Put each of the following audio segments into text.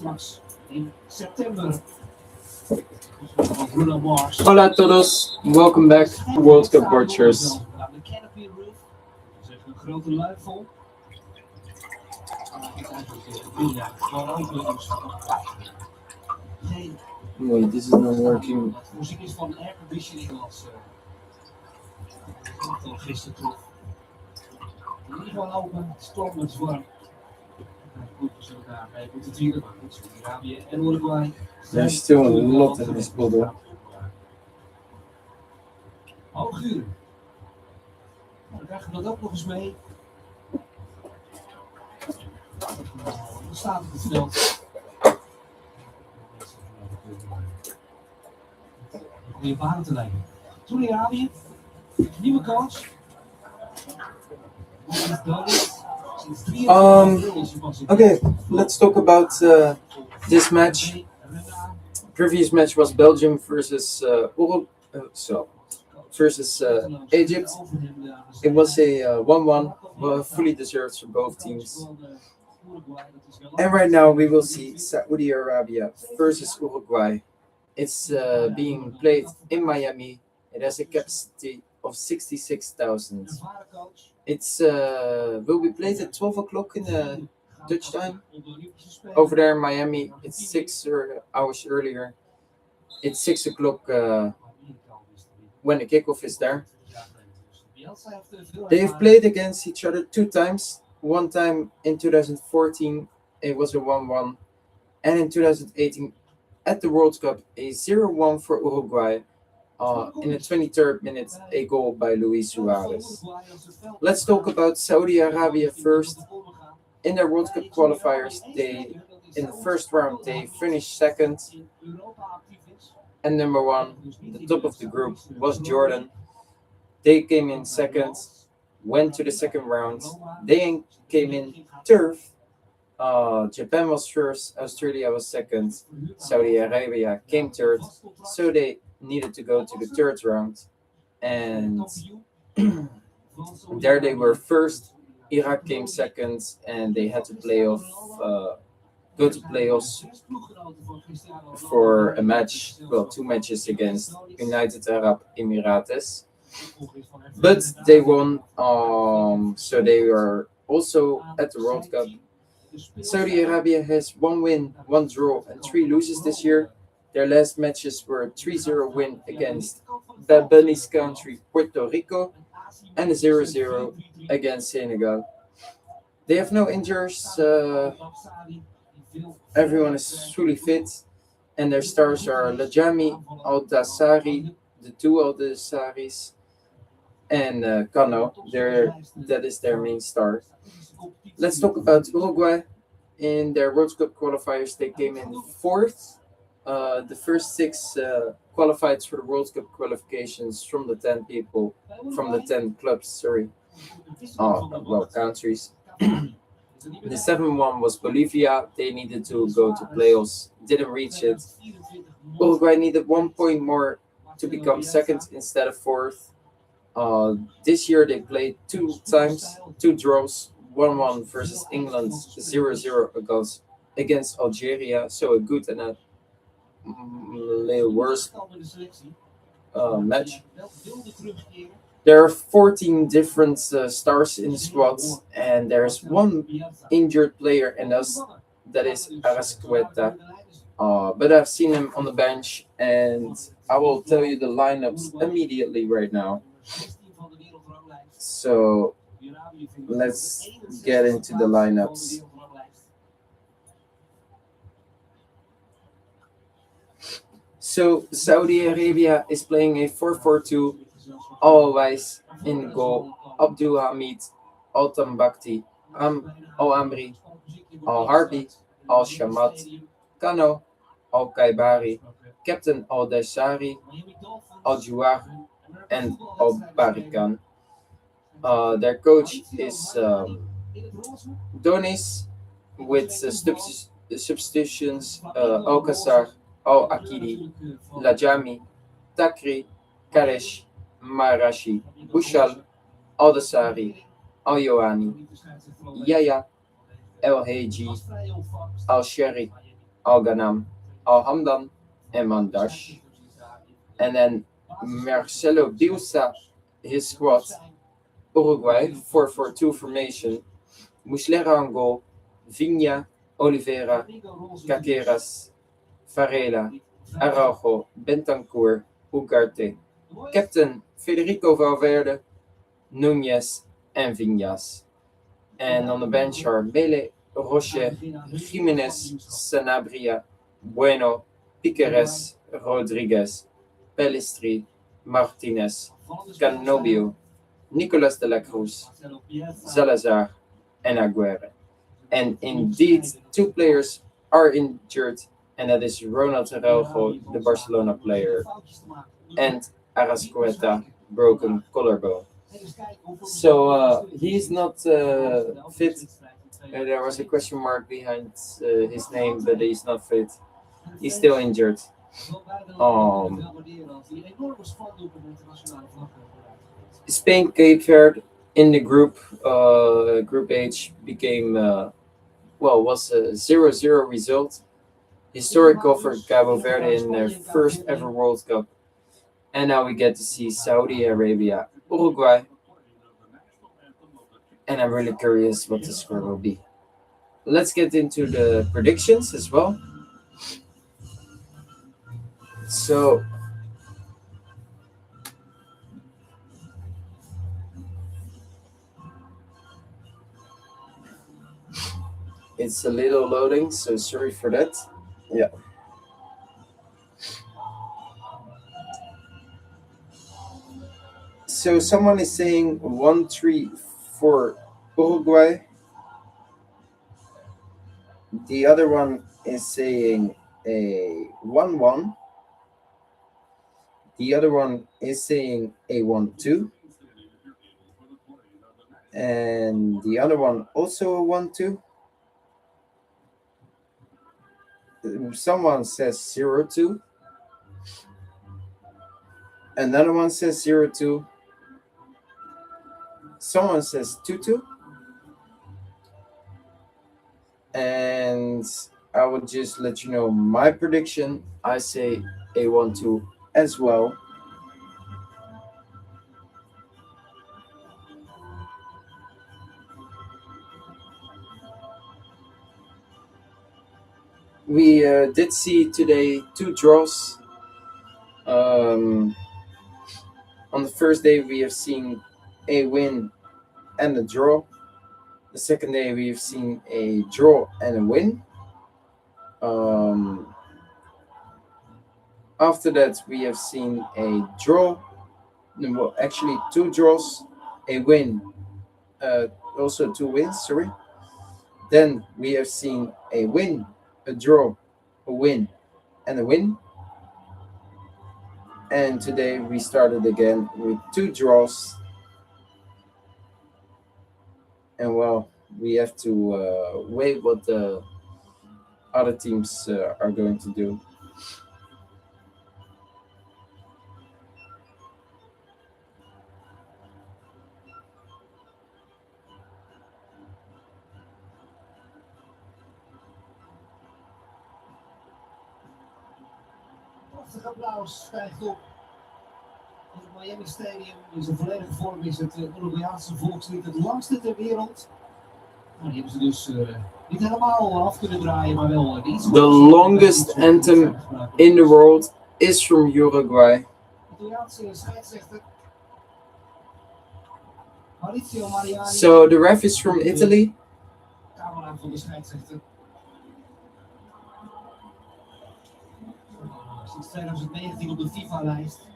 Hola a todos, welcome back to World Cup Watchers. Wait, this is not working. There's still a lot in this bottle. Okay, let's talk about this match. Previous match was Belgium versus Egypt. It was a 1-1, fully deserved for both teams. And right now we will see Saudi Arabia versus Uruguay. It's being played in Miami. It has a capacity of 66,000. It's will be played at 12 o'clock in Dutch time. Over there in Miami, it's 6 hours earlier. It's 6 o'clock when the kickoff is there. They have played against each other 2 times. One time in 2014, it was a 1-1. And in 2018, at the World Cup, a 0-1 for Uruguay. In the 23rd minute, a goal by Luis Suarez. Let's talk about Saudi Arabia first. In their World Cup qualifiers, in the first round, they finished second. And number 1, the top of the group, was Jordan. They came in second, went to the second round. They came in third. Japan was first, Australia was second, Saudi Arabia came third, so they needed to go to the third round. And there they were first. Iraq came second, and they had to go to playoffs for a match, 2 matches against United Arab Emirates. But they won, so they are also at the World Cup. Saudi Arabia has 1 win, 1 draw, and 3 losses this year. Their last matches were a 3-0 win against Babani's country, Puerto Rico, and a 0-0 against Senegal. They have no injuries. Everyone is fully fit, and their stars are Lajami, Al-Dassari, the 2 Al-Dassaris, and Kano. That is their main star. Let's talk about Uruguay. In their World Cup qualifiers, they came in 4th. The first 6 qualified for the World Cup qualifications from the 10 clubs, countries. The 7th one was Bolivia. They needed to go to playoffs, didn't reach it. Uruguay needed 1 point more to become second instead of 4th. This year they played 2 times, 2 draws, 1-1 versus England, 0-0 against Algeria, so a good and a little worse match. There are 14 different stars in the squad, and there's 1 injured player in us, that is Arasqueta. But I've seen him on the bench, and I will tell you the lineups immediately right now. So let's get into the lineups. So Saudi Arabia is playing a 4-4-2, always in goal. Abdul Hamid, Al-Tambakti, Al-Amri, Al-Harbi, Al-Shamat, Kano, Al-Kaibari, Captain Al-Dassari, Al-Juwar, and Al-Barikan. Their coach is Donis, with substitutions Al-Qasar, Al-Akidi, Lajami, Takri, Karesh, Marashi, Bushal, Al-Dassari, Al-Yohani, Yaya, El Haji, Al-Shari, Al Ghanam, Al Hamdan, and Mandash. And then Marcelo Bielsa, his squad, Uruguay, 4-4-2 formation. Muslera on goal, Vinha, Oliveira, Caqueras, Varela, Araujo, Bentancur, Ugarte. Captain Federico Valverde, Núñez, and Viñas. And on the bench are Mele, Roche, Jimenez, Sanabria, Bueno, Piqueres, Rodriguez, Pellistri, Martinez, Canobio, Nicolas de la Cruz, Salazar, and Aguirre. And indeed, two players are injured, and that is Ronald Araujo, the Barcelona player, and Arascueta, broken collarbone. So he's not fit. There was a question mark behind his name, but he's not fit. He's still injured. Spain, Cape Verde in the group H became was a 0-0 result. Historical for Cabo Verde in their first ever World Cup. And now we get to see Saudi Arabia, Uruguay. And I'm really curious what the score will be. Let's get into the predictions as well. So it's a little loading, so sorry for that. Yeah. So someone is saying 1-3 for Uruguay. The other one is saying a 1-1. The other one is saying a 1-2. And the other one also a 1-2. Someone says 0-2. Another one says 0-2. Someone says 2-2. And I would just let you know my prediction. I say a 1-2 as well. We did see today 2 draws. On the first day, we have seen a win and a draw. The second day, we have seen a draw and a win. After that, we have seen a draw. Well, actually, 2 draws, a win, also 2 wins. Sorry. Then we have seen a win, a draw, a win, and a win. And today we started again with 2 draws. And well, we have to wait what the other teams are going to do. Prachtig applaus stijgt op. In het Miami Stadium in zijn volledige vorm is het Uruguayaanse volkslied het langste ter wereld. Nou, die hebben ze dus niet helemaal af kunnen draaien, maar wel iets. The longest anthem in the world is from Uruguay. Italiaanse scheidsrechter Maurizio Mariani. So the ref is from Italy. Camera van de scheidsrechter. Sinds 2019 op de FIFA-lijst.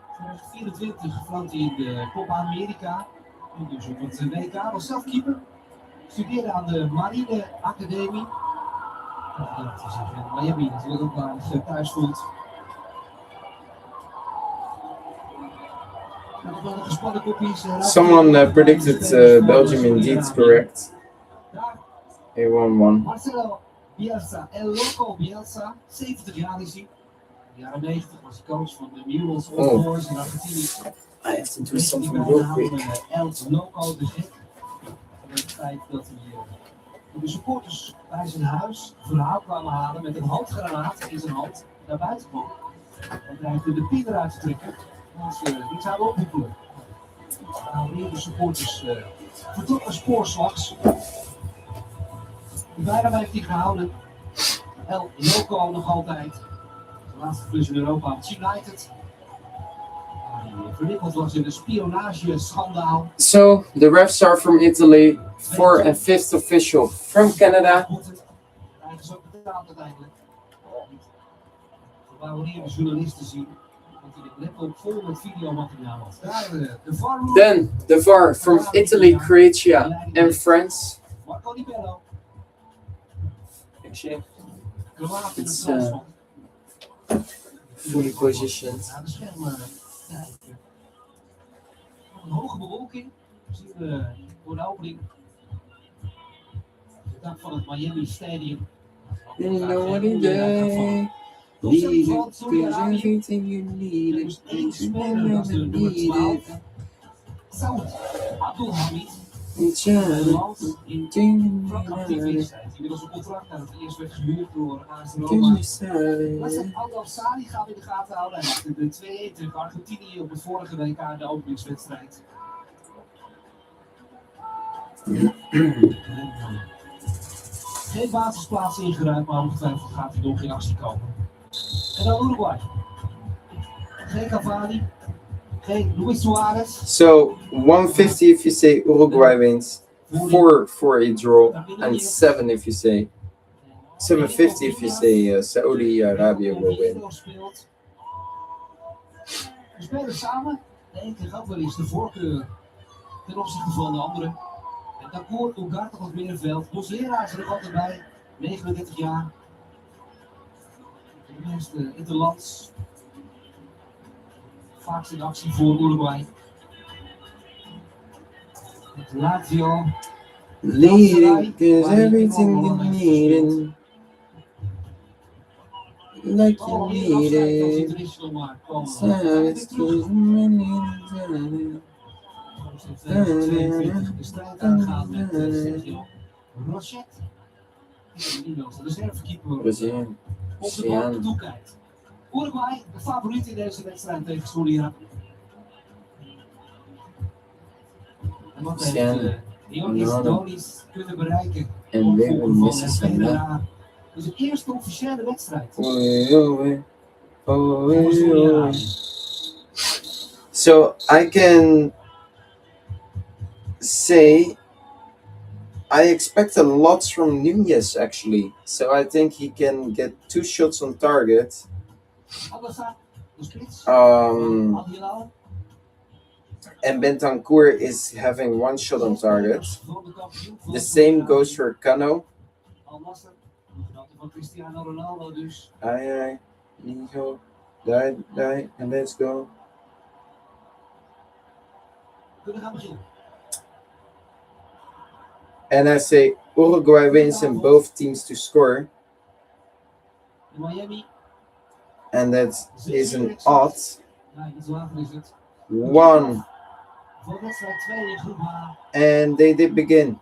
2024 vloot hij in de Copa America. En dus op het WK. Was zelf keeper. Studeerde aan de Marine Academie. Dat hij zich in Miami natuurlijk ook waar thuis voelt. Someone predicted Belgium indeed correct. A 1-1. Marcelo Bielsa, El Loco Bielsa, 70 jaar is hij. In de jaren 90 was hij coach van de Newell's Old Boys in Argentinië. I have to do something real quick. El Loco, dus het feit dat de supporters bij zijn huis verhaal kwamen halen met een handgranaat in zijn hand naar buiten kwam. En dreigde de pin eruit te trekken als ze niet zouden ophoepelen. Wanneer de supporters vertrokken spoorslags. De bijnaam heeft hij gehouden. El Loco nog altijd. De laatste klus in Europa had United. Die verwikkeld was in een spionageschandaal. So the refs are from Italy, 4th and 5th official from Canada. Hij is ook betaald uiteindelijk. Wanneer de journalisten zien dat hij de laptop vol met videomateriaal had. Daar de VAR. Then the VAR from Italy, Croatia, and France. Marco Di Bello. Actually, Kroatië it's de fully positioned. aan de schermen kijken. Een hoge bewolking. Zien we door de opening. De dak van het Miami Stadium. You know what he did. Leave it, 'cause everything you need is never needed. Saud Abdulhamid. It's Nederland in just Frank actief is. Hij heeft inmiddels een contract nadat hij eerst werd gehuurd door AS Roma. Hassan Al-Sari gaan we in de gaten houden. Hij maakte de 2-1 tegen Argentinië op het vorige WK in de openingswedstrijd. Geen basisplaats ingeruimd, maar ongetwijfeld gaat hij nog in actie komen. En dan Uruguay. Geen Cavani, geen Luis Suarez. So 150 if you say Uruguay wins, 4 for a draw, and 7 if you say 750 if you say Saudi Arabia will win. We spelen samen. De ene keer gaat wel eens de voorkeur ten opzichte van de andere. En Dakor, Ugarte op het middenveld. Muslera is er nog altijd bij, 39 jaar. De eerste interlands. Vaak in actie voor Uruguay. Met Lazio. Leading, 'cause everything you need, like you need it. Silence to the minute. De strijd aangaan met Sergio Rochet. De reservekeeper Brazilian. op de bank toekijkt. Uruguay, de favoriet in deze wedstrijd tegen Suriname. En wat heeft Dionis Donis kunnen bereiken? En weer missen ze hem. Dus de eerste officiële wedstrijd. So I can say I expect a lot from Nunez actually. So I think he can get 2 shots on target. And Bentancur is having 1 shot on target. The same goes for Cano. Aye, Nico, die, and let's go. And I say Uruguay wins and both teams to score. And that is an odd 1. And they did begin.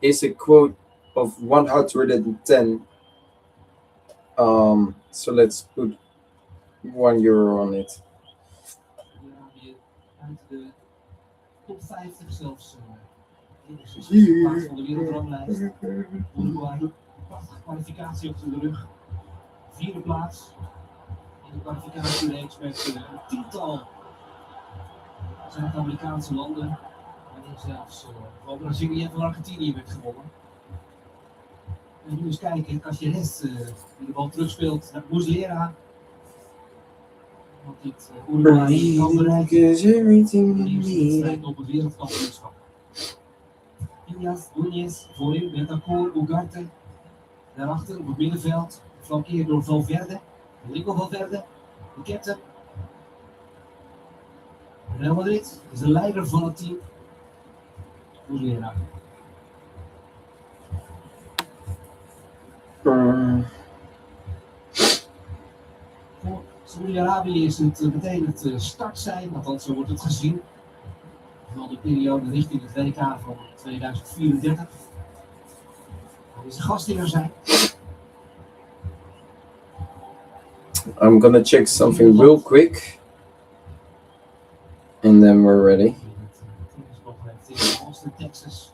Is a quote of 110. So let's put €1 on it. Top 50 zelfs. In de plaats van de wereldranglijst. Uruguay, prachtige kwalificatie op de rug. 4e plaats in de kwalificatiereeks met een tiental Zuid-Amerikaanse landen. Waarin zelfs van Brazilië en van Argentinië werd gewonnen. En nu eens kijken, Caceres die de bal terugspeelt naar Muslera. Wat dit Uruguay kan bereiken. Strijd op het wereldkampioenschap. Núñez, voorin, Bentancur, Ugarte. Daarachter op het middenveld, geflankeerd door Valverde. Rodrigo Valverde, de captain. Real Madrid is de leider van het team. Muslera. Voor Saudi-Arabië is het meteen het startsein, althans zo wordt het gezien. Van de periode richting het WK van 2034. Dat is de gastheer zijn. I'm gonna check something real quick. And then we're ready. Het is nog even in Austin, Texas.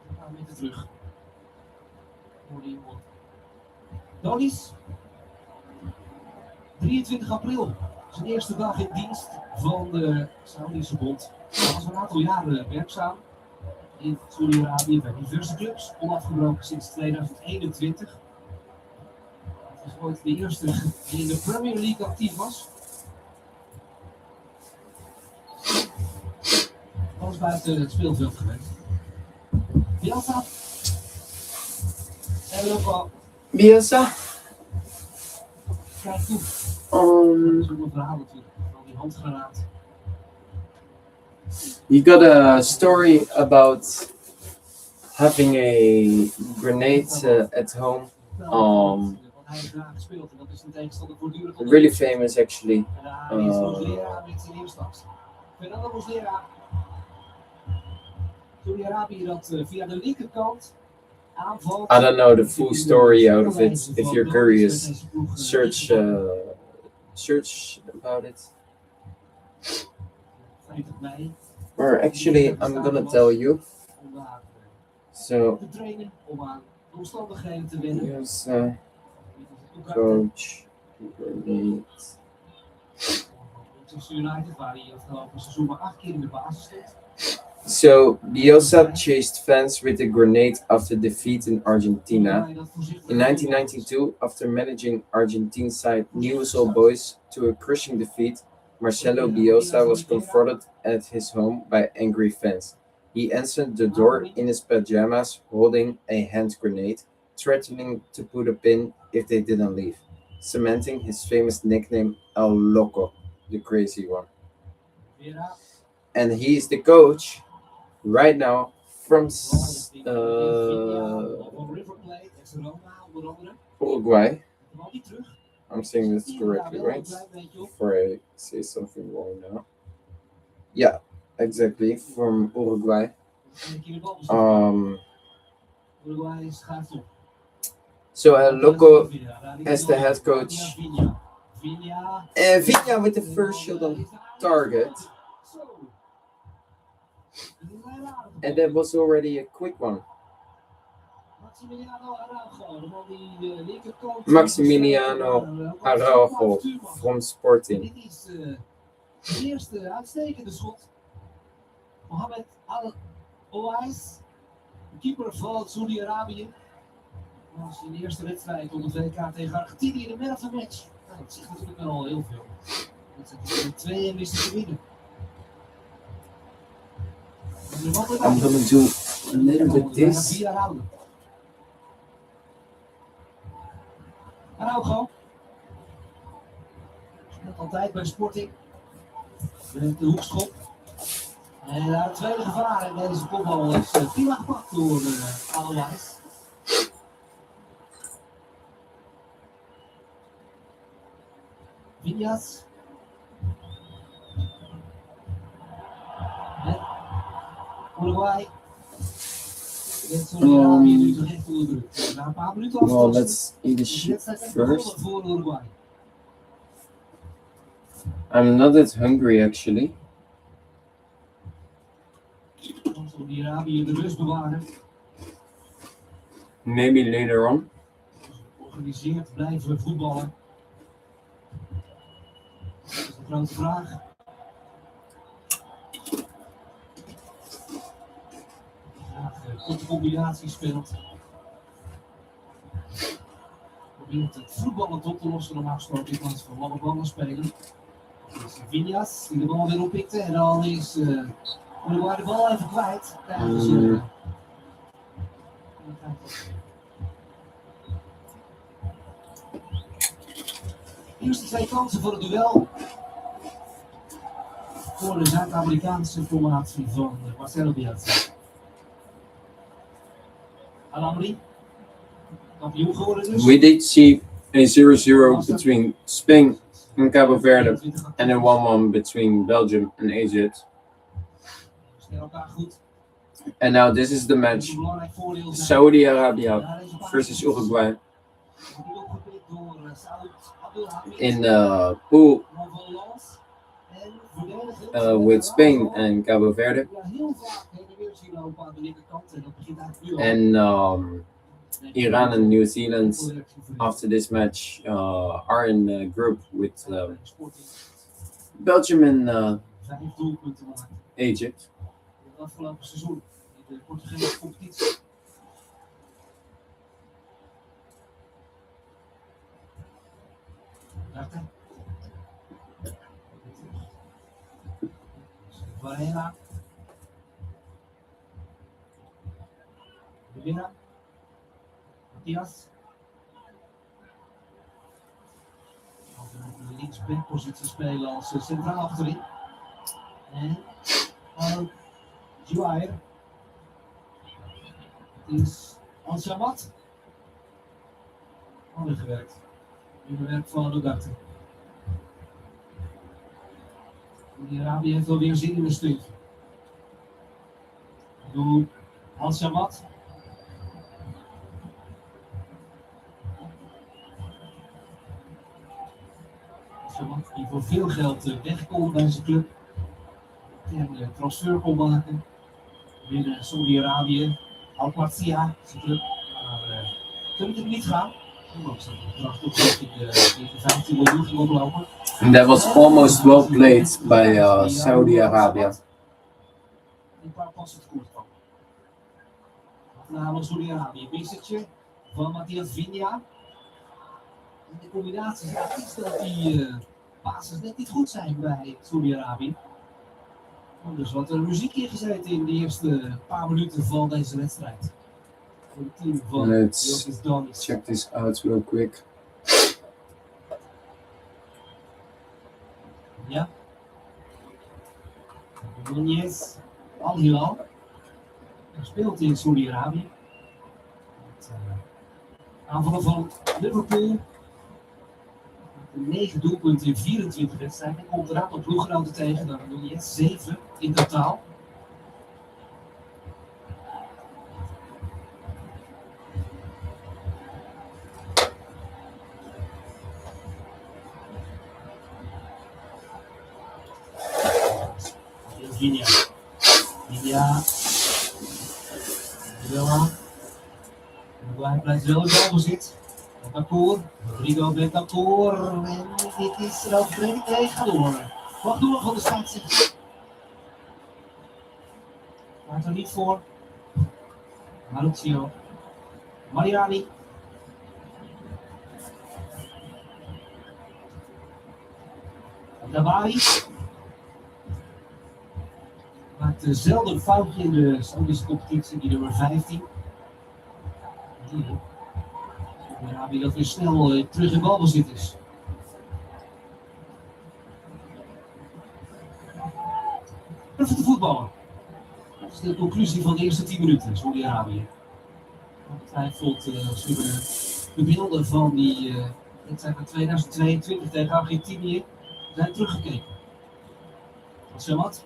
We gaan weer terug. Voor die jongen. Donis. 23 april. Zijn eerste dag in dienst van de Saoedische Bond. Hij was een aantal jaren werkzaam in Saudi-Arabië bij diverse clubs. Onafgebroken sinds 2021. Het is ooit de eerste die in de Premier League actief was. Alles buiten het speelveld geweest. Bielsa. En Loco. Bielsa. Kijk toe. Dat is ook een verhaal natuurlijk. Van die handgranaat. You got a story about having a grenade at home. Want hij heeft graag gespeeld en dat is een tegenstander voortdurend. Really famous actually. En daar is Muslera met zijn eerstaks. Fernando Muslera. Saudi-Arabië dat via de linkerkant aanvalt. I don't know the full story out of it. If you're curious, search about it. 50 mei. Or actually, I'm gonna tell you. Om daar So, te trainen, om aan de omstandigheden te wennen. here's coach grenade. Manchester United, waar hij afgelopen seizoen maar 8 keer in de basis stond. So, Bielsa chased fans with a grenade after defeat in Argentina. In 1992, after managing Argentine side Newell's Old Boys to a crushing defeat, Marcelo Bielsa was confronted at his home by angry fans. He answered the door in his pajamas holding a hand grenade, threatening to put a pin if they didn't leave, cementing his famous nickname El Loco, the crazy one. And he is the coach right now from Uruguay. I'm saying this correctly, right? Before I say something wrong now. Yeah, exactly, from Uruguay. So Loco as the head coach. And Viña with the first shot on target. And that was already a quick one. Maximiliano Araujo from Sporting. Dit is het eerste uitstekende schot. Mohamed Al-Owais, de keeper van Saudi-Arabië. Was in de eerste wedstrijd op het WK tegen Argentinië in de man of the match. Nou, dat zegt natuurlijk wel heel veel. Dat zijn 2-1 wisten te winnen. I'm gonna do a little bit this. Araujo. Net altijd bij Sporting. Met de hoekschop. En daar het tweede gevaar in deze kopbal is prima gepakt door Al-Owais. Viñas. Uruguay. Well, let's eat the shit first. I'm not that hungry actually. Maybe later on. Georganiseerd blijven voetballen. Dat is een grote vraag. Korte combinatie speelt. Probeert het voetballen op te lossen, normaal gesproken in plaats van lange ballen spelen. Dat is Viñas die de bal weer oppikte en dan is Uruguay de bal even kwijt. Eerste 2 kansen voor het duel. Voor de Zuid-Amerikaanse formatie van Marcelo Bielsa. Al-Amri. Kampioen geworden dus. We did see a 0-0 between Spain and Cabo Verde and a 1-1 between Belgium and Egypt. Stellen elkaar goed. And now this is the match: Een belangrijk voordeel zijn. Saudi Arabia versus Uruguay Wordt hier opgepikt door Saud Abdelhamid. in the pool Novolas. En verdedigend. with Spain and Cabo Verde. Ja, heel vaak heen en weer zien lopen aan de linkerkant. En dat begint eigenlijk nu al. And Iran and New Zealand, after this match, are in a group with Belgium and 5 doelpunten maken. Egypt. In het afgelopen seizoen in de Portugese competitie. Daarachter. Varela. De winnaar. Matthias. De linksbackpositie spelen als centraal achterin. En Juair. Het is Al-Shamat. Alweer gewerkt. In de werk van Lugarte. Saudi-Arabië heeft wel weer zin in een stuntje. Doe Al-Shamat. Al-Shamat die voor veel geld wegkomt bij zijn club. En transfer kon maken. Binnen Saudi-Arabië. Al-Martia, zijn club. Maar kunnen het niet gaan. Ondanks dat het bedrag toch in de 15 miljoen ging oplopen. And that was almost well played by Saudi Arabia. Een paar passen tekort kwam. Namens Saudi-Arabië. Missetje van Matthias Vigna. En de combinatie is eigenlijk iets dat die basis net niet goed zijn bij Saudi-Arabië. Dus wat er muziek in gezeten in de eerste paar minuten van deze wedstrijd. Voor het team van Let's Joris Donis. check this out real quick. Ja. Nunez Al-Hilal. Hij speelt in Saudi-Arabië. Aanvallen van Liverpool. 9 doelpunten in 24 wedstrijden. Komt een aantal ploeggenoten tegen. Dan Nunez 7 in totaal. Vigna. Villa. Uruguay blijft wel in balbezit. Bentancur. Rodrigo Bentancur. En dit is een overtreding. Nee, ga door. Wacht door van de scheidsrechter. Maakt er niet voor. Maruccio. Mariani. Dabari. Maakt zelden een foutje in de Saudische competitie, die nummer 15. Arabië dat weer snel terug in balbezit is. Even te voetballen. Dat is de conclusie van de eerste 10 minuten, Saudi-Arabië. Ongetwijfeld als we de beelden van die wedstrijd van 2022 tegen Argentinië zijn teruggekeken. Al-Shamat.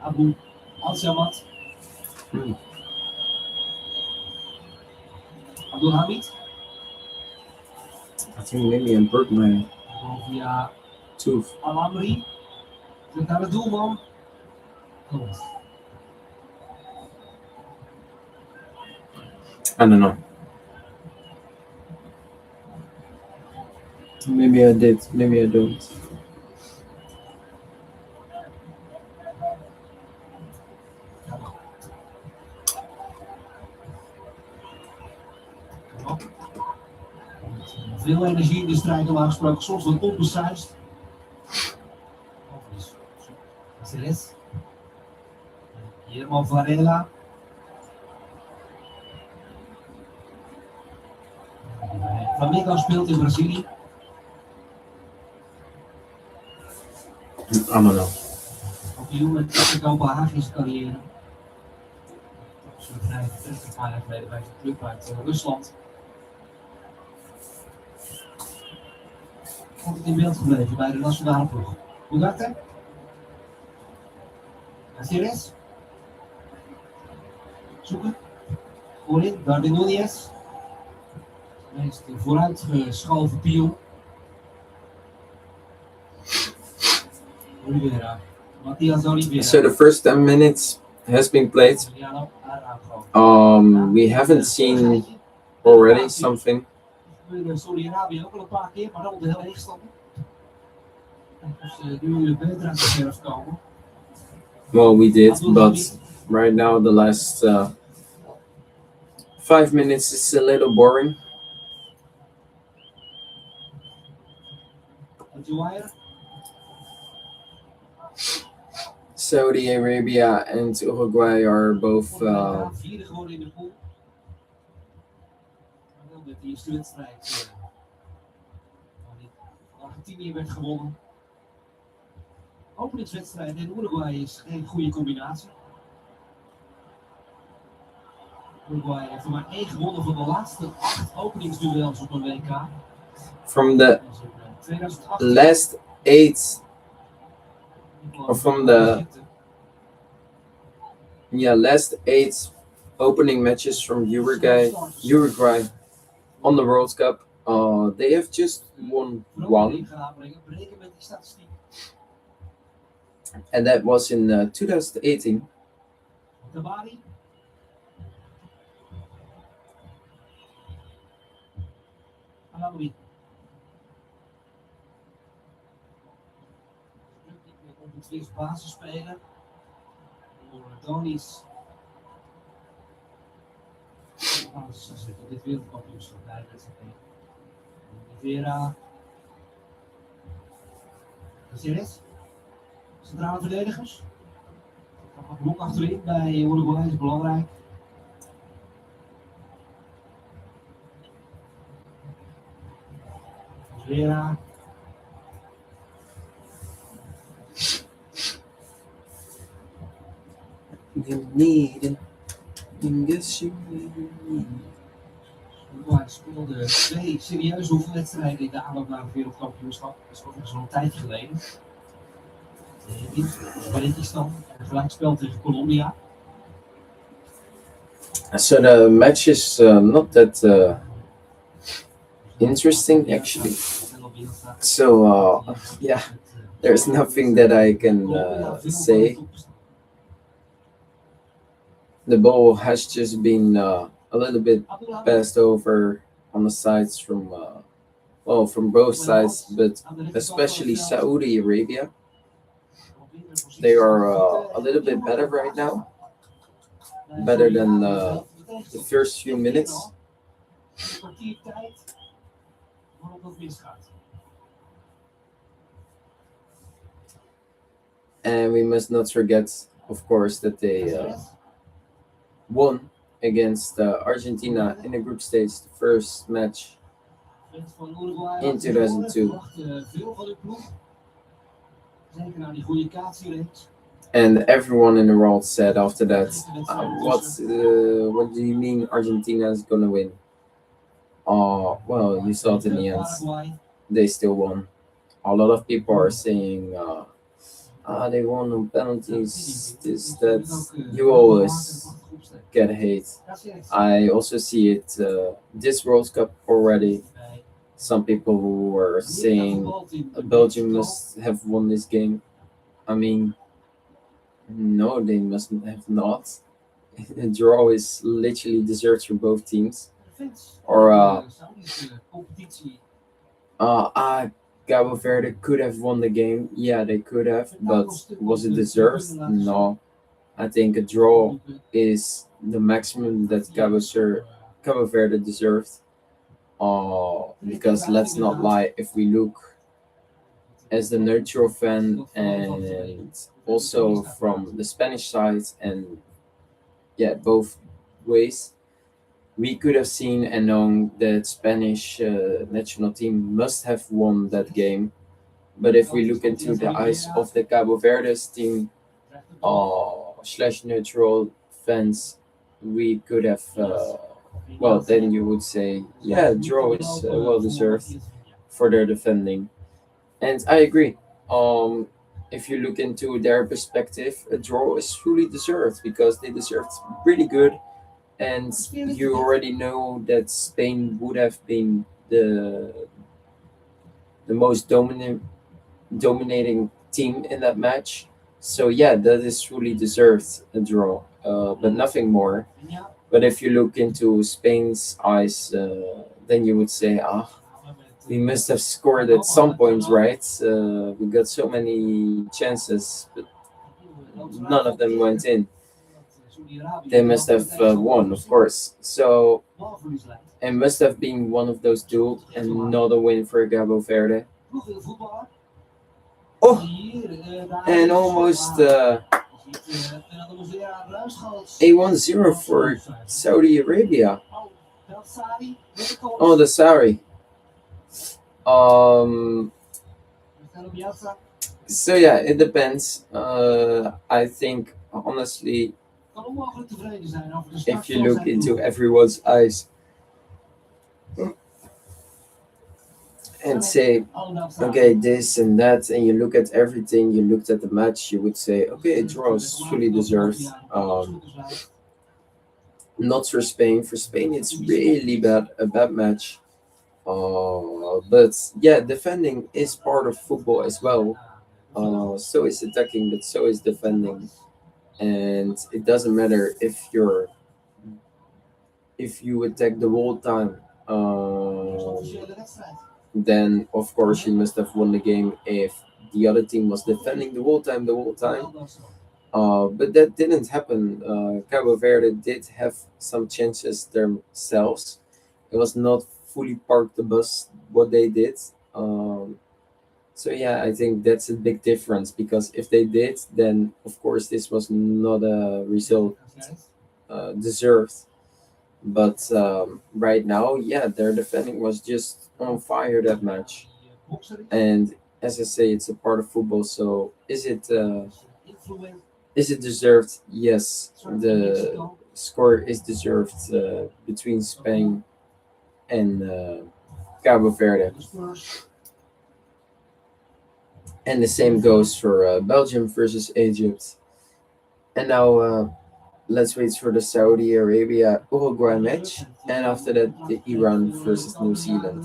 Abu Al-Shamat. Abdelhamid. I think maybe I broke my Via tooth. Al-Amri. Terug naar de doelman. Klopt. I don't know. Maybe I did, maybe I don't. Veel energie in de strijd normaal gesproken, soms wat onbesuist. Celes. Guillermo Varela. Flamengo speelt in Brazilië. I don't know. Kampioen met de Kopenhagense carrière. wedstrijd een paar jaar geleden bij zijn club uit Rusland. Altijd in beeld gebleven bij de nationale ploeg. Ugarte. Caceres. Zoeken. Voorin, Darwin Núñez. Meest vooruitgeschoven pion. Oliveira. Matias Oliveira. So the first 10 minutes has been played. Emiliano Araujo. We haven't seen already something. gebeurde in Saudi-Arabië ook al een paar keer, maar dan op de hele tegenstander. Dus nu beter aan de scherf komen. Well, we did, but right now the last 5 minutes is a little boring. Dwyer. Saudi Arabia and Uruguay are both Vierde geworden in de pool. Maar wel met die eerste wedstrijd. Argentinië werd gewonnen. Openingswedstrijd in Uruguay is geen goede combinatie. Uruguay heeft er maar 1 gewonnen van de laatste 8 openingsduels op een WK. from the 2018. last 8 or from the last 8 opening matches from Uruguay on the World Cup. They have just won one, and that was in 2018. Tabari. Alaoui. Op het eerste basisspeler. Donis. Op dit wereldkampioenschap bij Oliveira. Caceres. Centrale verdedigers. Blok achterin bij Uruguay is belangrijk. Oliveira. Uruguay speelde 2 serieuze oefenwedstrijden in de aanloop naar het wereldkampioenschap. Dat is overigens al een tijdje geleden. Pakistan en gelijkspel tegen Colombia. So the match is not that interesting actually. So yeah, there's nothing that I can say. The ball has just been a little bit passed over on the sides from from both sides, but especially Saudi Arabia. They are a little bit better right now, better than the first few minutes. And we must not forget, of course, that they won against Argentina in the group stage, the first match in 2002. And everyone in the world said after that, what do you mean Argentina is going to win? Well, you saw it in the end. They still won. A lot of people are saying, they won on penalties, this, that. You always get hate. I also see it this World Cup already. Some people who were saying Belgium must have won this game. I mean, no, they must have not. A draw is literally deserved for both teams. Or Cabo Verde could have won the game. Yeah, they could have, but was it deserved? No. I think a draw is the maximum that Cabo Verde deserved. Because let's not lie, if we look as the neutral fan and also from the Spanish side and both ways, we could have seen and known that Spanish national team must have won that game. But if we look into the eyes of the Cabo Verde's team / neutral fans, we could have. Well, then you would say, yeah, draw is well deserved for their defending, and I agree. Um, if you look into their perspective, a draw is truly deserved because they deserved really good, and you already know that Spain would have been the most dominating team in that match. So yeah, that is truly deserved a draw, but nothing more. But if you look into Spain's eyes, then you would say, ah, we must have scored at some point, right? We got so many chances, but none of them went in. They must have won, of course. So it must have been one of those two, and not a win for Cabo Verde. Oh, and almost a 1-0 for Saudi Arabia. Oh, the Saudi. Um. So yeah, it depends. I think honestly, if you look into everyone's eyes and say, okay, this and that, and you look at everything, you looked at the match, you would say, okay, draw is fully deserved. Not for Spain. For Spain, it's really a bad match. But yeah, defending is part of football as well. So is attacking, but so is defending, and it doesn't matter if you attack the whole time. Then of course you must have won the game if the other team was defending the whole time, the whole time. But that didn't happen. Cabo Verde did have some chances themselves. It was not fully parked the bus what they did. So yeah, I think that's a big difference because if they did, then of course this was not a result deserved. But right now, yeah, their defending was just on fire that match. And as I say, it's a part of football. So is it deserved? Yes, the score is deserved between Spain and Cabo Verde. And the same goes for Belgium versus Egypt. And now let's wait for the Saudi Arabia Uruguay match. And after that, the Iran versus New Zealand.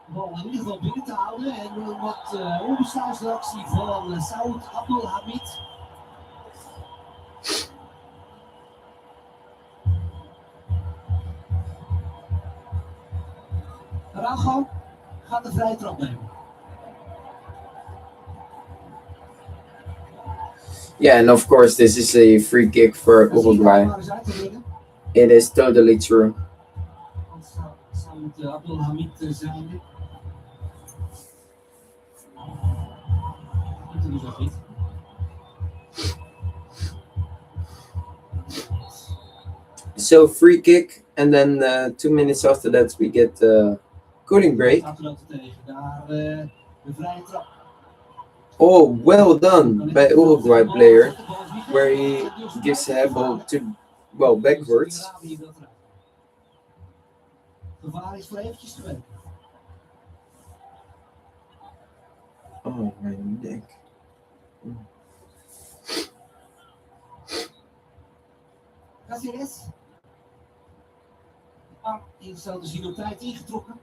Bal in ieder geval binnen te houden. En een wat onbeslagen actie van Saud Abdelhamid. Rago gaat de vrije trap nemen. Yeah, and of course, this is a free kick for Uruguay. It is totally true. Saud Abdelhamid zijn. So free kick, and then 2 minutes after that we get cooling break. Oh, well done by Uruguay player, where he gives a ball to backwards. Gevaar is voor eventjes te weten. Oh, my neck. Caceres. Hier zo te zien op tijd ingetrokken.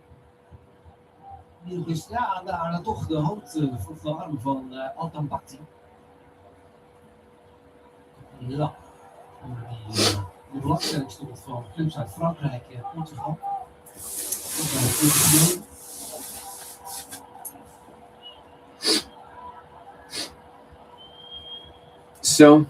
Hier is daar toch de hand van de arm van Altambati. Ja. Die belangstelling stond van clubs uit Frankrijk en Portugal. So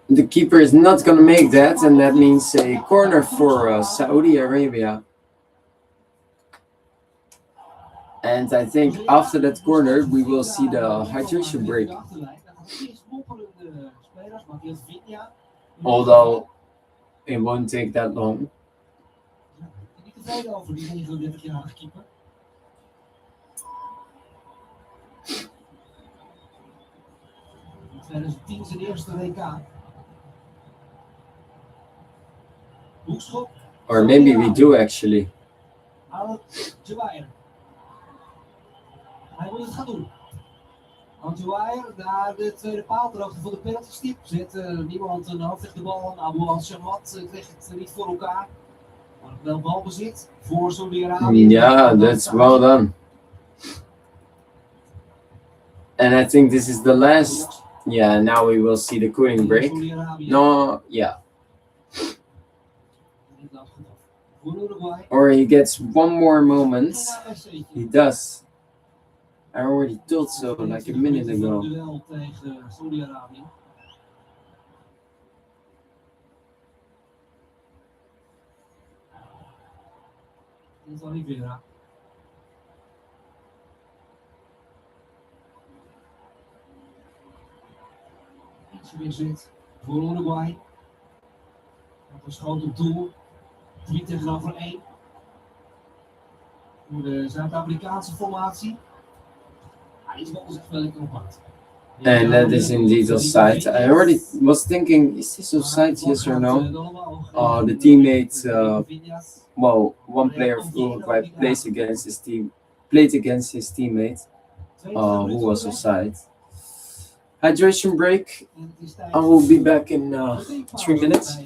the keeper is not going to make that, and that means a corner for Saudi Arabia. And I think after that corner, we will see the hydration break. Although it won't take that long. tevreden over die 39-jarige keeper. In 2010 zijn eerste WK. Hoekschop. Or maybe we do actually. Al-Jawair. Hij wil het gaan doen. Al-Jawair naar de tweede paal, ter hoogte van de penaltystip. Zet niemand een hoofd tegen de bal aan. Abu al-Shamat kreeg het niet voor elkaar. Maar wel balbezit voor Saudi-Arabië. Yeah, that's well done. And I think this is the last. Yeah, now we will see the cooling break. No, yeah. Or he gets one more moment. He does. I already told so like a minute ago. Oliveira. Ietsje weer zit voor Uruguay. Dat was groot op doel. 3 tegenover 1. Voor de Zuid-Amerikaanse formatie. Hij is echt wel lekker op maat. And that is indeed offside. I already was thinking, is this offside, yes or no? The teammate, well, one player of Uruguay played against his teammate, who was offside. Hydration break. I will be back in 3 minutes.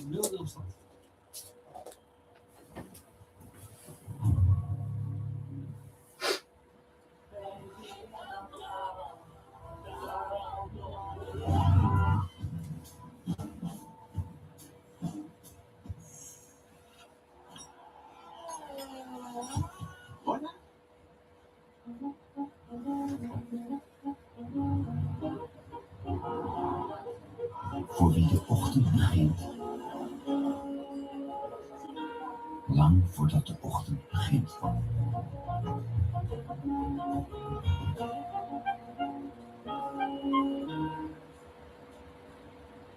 Voor wie de ochtend begint. Lang voordat de ochtend begint.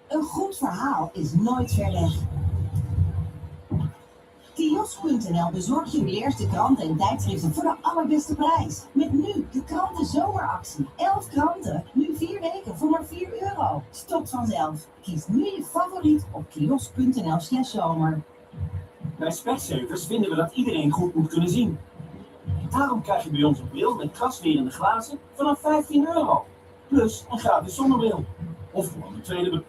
Een goed verhaal is nooit ver weg. Kiosk.nl bezorgt jubileers kranten en tijdschriften voor de allerbeste prijs. Met nu de kranten zomeractie. 11 kranten, nu 4 weken voor maar €4. Stopt vanzelf. Kies nu je favoriet op kiosk.nl/zomer. Bij Specsavers vinden we dat iedereen goed moet kunnen zien. Daarom krijg je bij ons een bril met kraswerende glazen vanaf €15. Plus een gratis zonnebril. Of gewoon een tweede bril.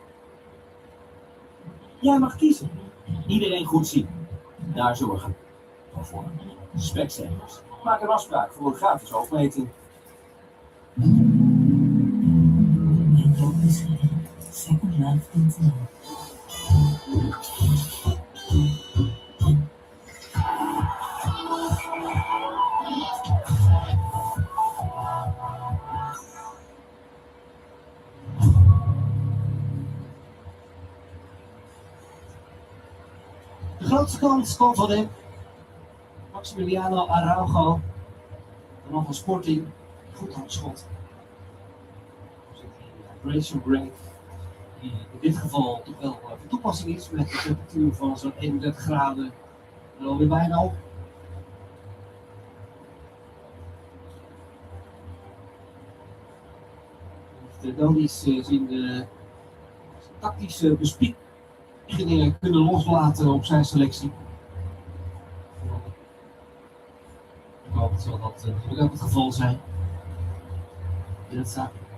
Jij mag kiezen. Iedereen goed zien. Daar zorgen we voor. Specsavers. Maak een afspraak voor een gratis hoofdmeting. En jouw beschikking. Secondlife.nl. De grootste kans komt van hem. Maximiliano Araujo. De man van Sporting. Goed aan het schot. Hydration break. Die in dit geval toch wel van toepassing is. Met een temperatuur van zo'n 31 graden. En alweer bijna op. De Doni's zien de tactische bespiegelingen kunnen loslaten op zijn selectie. Ik hoop dat dat ook het geval zijn.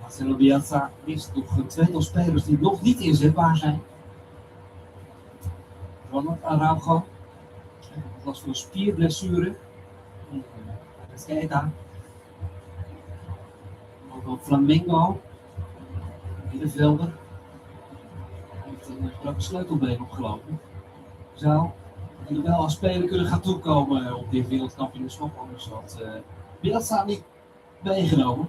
Marcelo Bielsa mist nog een tweetal spelers die nog niet inzetbaar zijn. Ronald Araujo. Dat was voor een spierblessure. Keita. Ook wel Flamengo. Middenvelder. Heeft een grote sleutelbeen opgelopen. Zou er wel als speler kunnen gaan toekomen op dit wereldkampioenschap. Anders had Bielsa niet meegenomen.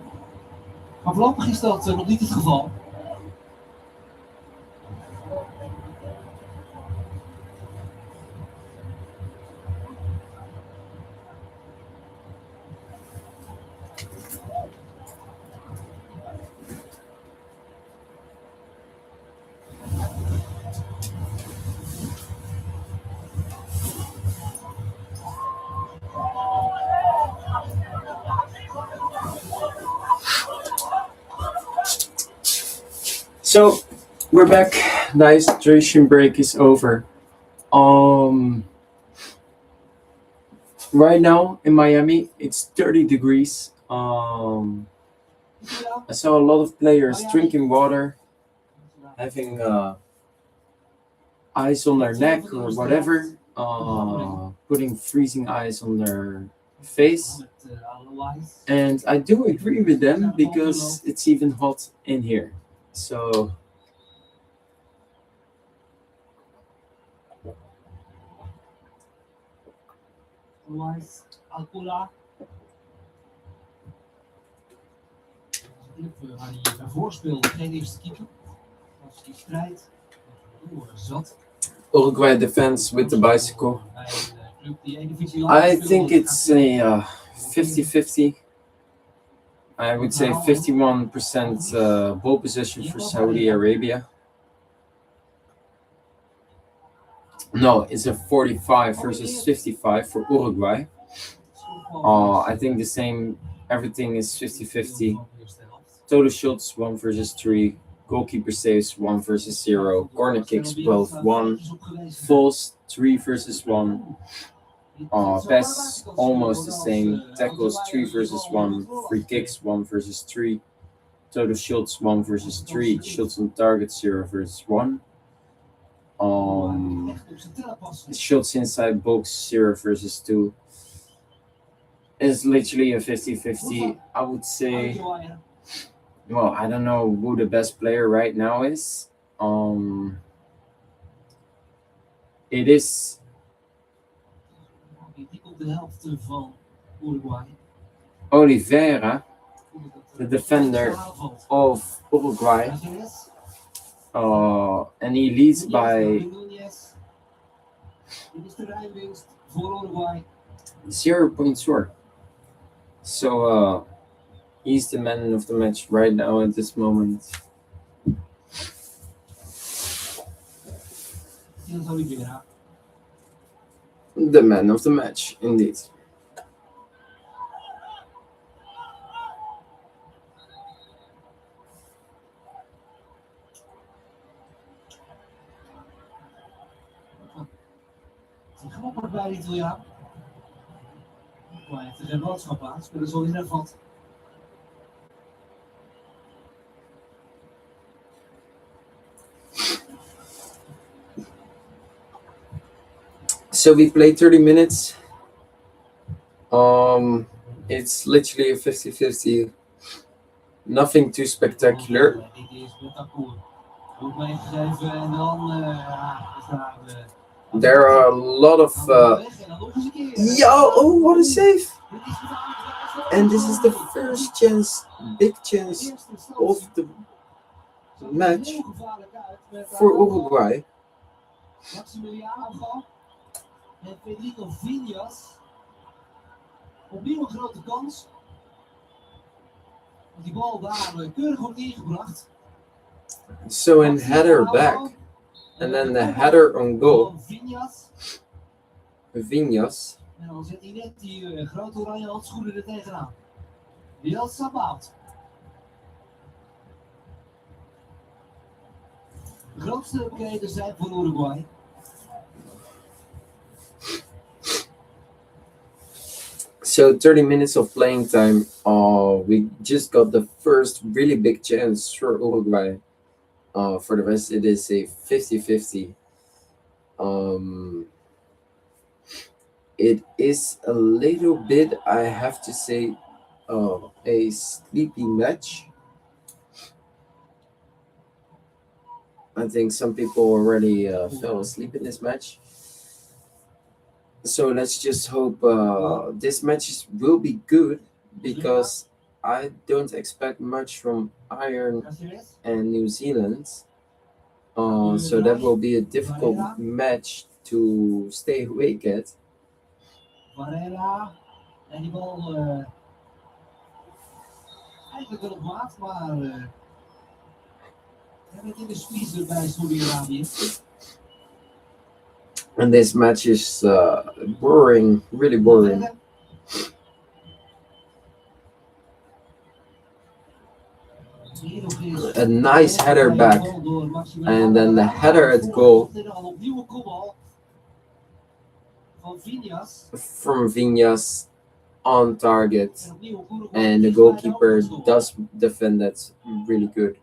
Maar voorlopig is dat nog niet het geval. So we're back. The hydration break is over. Right now in Miami, it's 30 degrees. I saw a lot of players drinking water, having ice on their neck or whatever, putting freezing ice on their face. And I do agree with them because it's even hot in here. So Waar hij daarvoor speelde, geen eerste keeper. Als die strijd zat. Uruguay defense with the bicycle. I think it's a 50-50. I would say 51% ball possession for Saudi Arabia. No, it's a 45 versus 55 for Uruguay. I think the same. Everything is 50-50. Total shots 1 versus 3. Goalkeeper saves 1 versus 0. Corner kicks 12-1. Falls 3 versus 1. Pass almost the same. Tackles 3 versus 1. Free kicks 1 versus 3. Total shots 1 versus 3. Shots on target 0 versus 1. Shots inside box 0 versus 2. It's literally a 50-50. I would say. Well, I don't know who the best player right now is. It is Oliveira, the defender of Uruguay. And he leads by 0.4. So he's the man of the match right now at this moment. The man of the match, indeed. Grappig bij de Italiaan. Maar hij heeft er geen boodschap aan. Spelen zo in vat. So we played 30 minutes. It's literally a 50-50. Nothing too spectacular. There are a lot of oh, what a save! And this is the first chance, big chance of the match for Uruguay. En Federico Vinhas. Opnieuw een grote kans. Die bal daar keurig wordt ingebracht. So in header back. And then the header on goal. Vinhas. En dan zet hij net die grote oranje handschoenen er tegenaan. Biel Sabaut. De grootste upgraden zijn voor Uruguay. So 30 minutes of playing time. We just got the first really big chance for Uruguay. For the rest, it is a 50-50. It is a little bit, I have to say, a sleepy match. I think some people already fell asleep in this match. So let's just hope this match will be good, because I don't expect much from Ireland and New Zealand. So that will be a difficult match to stay awake at. Varela. En die bal eigenlijk wel op maat, maar net in de squeeze bij Saudi-Arabië. And this match is boring, really boring. A nice header back. And then the header at goal from Viñas on target. And the goalkeeper does defend that really good.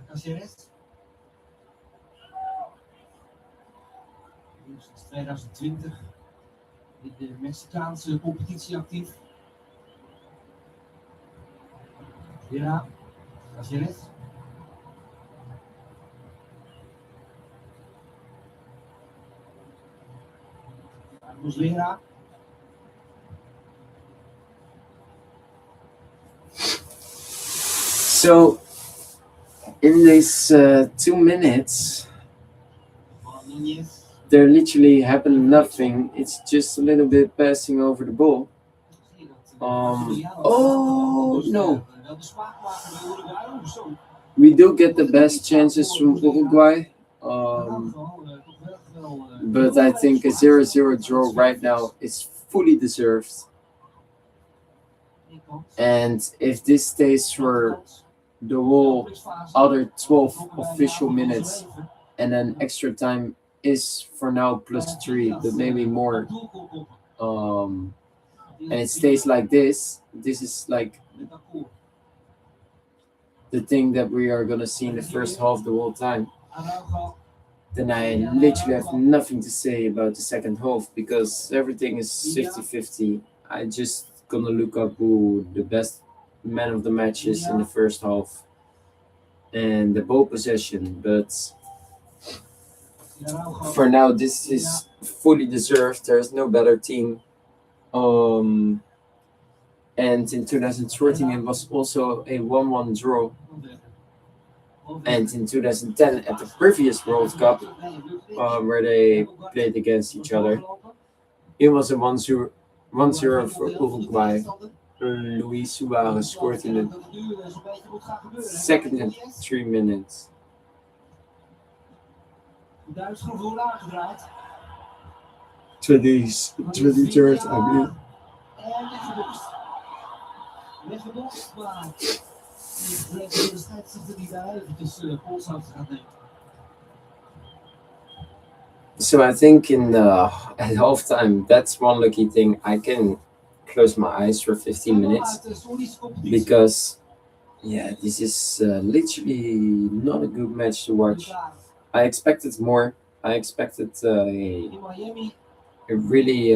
Caceres. Nu sinds 2020 in de Mexicaanse competitie actief. Vera, Caceres. Muslera. So, in these 2 minutes, there literally happened nothing. It's just a little bit passing over the ball. Oh no! We do get the best chances from Uruguay, but I think a 0-0 draw right now is fully deserved. And if this stays for the whole other 12 official minutes, and then extra time is for now +3, but maybe more. And it stays like this. This is like the thing that we are gonna see in the first half the whole time. Then I literally have nothing to say about the second half because everything is 50-50. I just gonna look up who the best man of the match is in the first half and the ball possession, but for now this is fully deserved. There's no better team. And in 2014 it was also a 1-1 draw. And in 2010 at the previous World Cup, where they played against each other, it was a 1-0 for Uruguay. Luis Suarez scored in the second and 3 minutes. Duits gewoon vooraan gedraaid. 23rd, I believe. En weggebokst. Weggebokst, maar de scheidsrechter die daar eventjes polshoud gaat nemen. So I think at halftime, that's one lucky thing. I can close my eyes for 15 minutes because, yeah, this is literally not a good match to watch. I expected more. I expected a really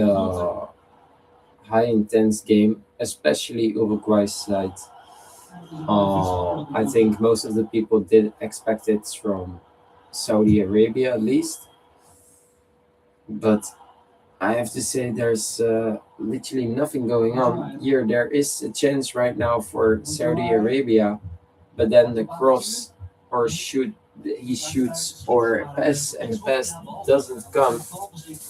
high intense game, especially Uruguay's side. I think most of the people did expect it from Saudi Arabia at least. But I have to say there's literally nothing going on here. There is a chance right now for Saudi Arabia, but then the cross or he shoots or pass and the pass doesn't come,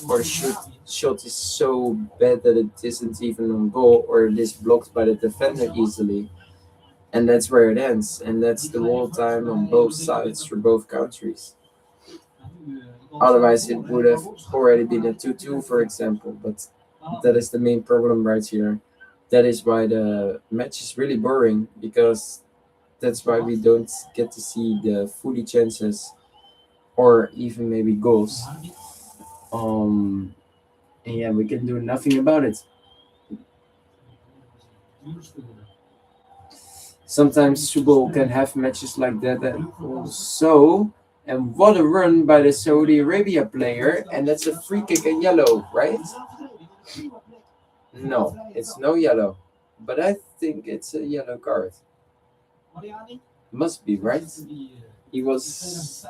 or the shot is so bad that it isn't even on goal or it is blocked by the defender easily. And that's where it ends. And that's the whole time on both sides for both countries. Otherwise, it would have already been a 2-2, for example. But that is the main problem right here. That is why the match is really boring, because that's why we don't get to see the fully chances or even maybe goals. And yeah, we can do nothing about it. Sometimes football can have matches like that also. And what a run by the Saudi Arabia player. And that's a free kick and yellow, right? No, it's no yellow. But I think it's a yellow card. Must be, right? He was